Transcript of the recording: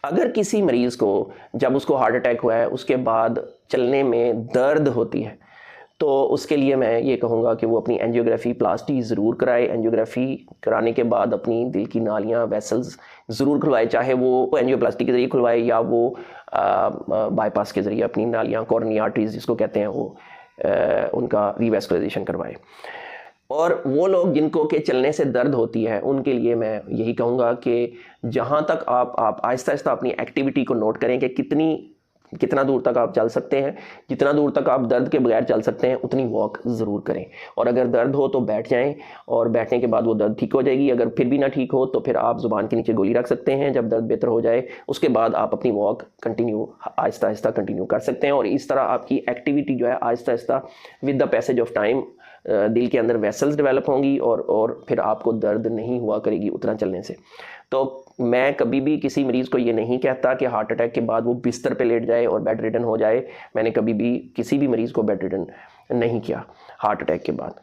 अगर किसी मरीज़ को जब उसको हार्ट अटैक हुआ है उसके बाद चलने में दर्द होती है, तो उसके लिए मैं ये कहूँगा कि वो अपनी एंजियोग्राफी प्लास्टी ज़रूर कराए। एंजियोग्राफी कराने के बाद अपनी दिल की नालियाँ वेसल्स ज़रूर खुलवाए, चाहे वो एंजियोप्लास्टी के ज़रिए खुलवाए या वो बाईपास के ज़रिए अपनी नालियाँ, कॉरोनरी आर्टरीज जिसको कहते हैं, वो उनका रीवैस्कुलराइजेशन करवाए। और वो लोग जिनको के चलने से दर्द होती है उनके लिए मैं यही कहूँगा कि जहाँ तक आप आहिस्ता आहिस्ता अपनी एक्टिविटी को नोट करें कि कितना दूर तक आप चल सकते हैं। जितना दूर तक आप दर्द के बगैर चल सकते हैं उतनी वॉक ज़रूर करें। और अगर दर्द हो तो बैठ जाएं और बैठने के बाद वो दर्द ठीक हो जाएगी। अगर फिर भी ना ठीक हो तो फिर आप ज़ुबान के नीचे गोली रख सकते हैं। जब दर्द बेहतर हो जाए उसके बाद आप अपनी walk continue Aahista Aahista continue कर सकते हैं। और इस तरह आपकी एक्टिविटी जो है Aahista Aahista with the passage of time दिल के अंदर वेसल्स डेवलप होंगी और फिर आपको दर्द नहीं हुआ करेगी उतना चलने से। तो मैं कभी भी किसी मरीज़ को ये नहीं कहता कि हार्ट अटैक के बाद वो बिस्तर पे लेट जाए और बेड रिडन हो जाए। मैंने कभी भी किसी भी मरीज़ को बेड रिडन नहीं किया हार्ट अटैक के बाद।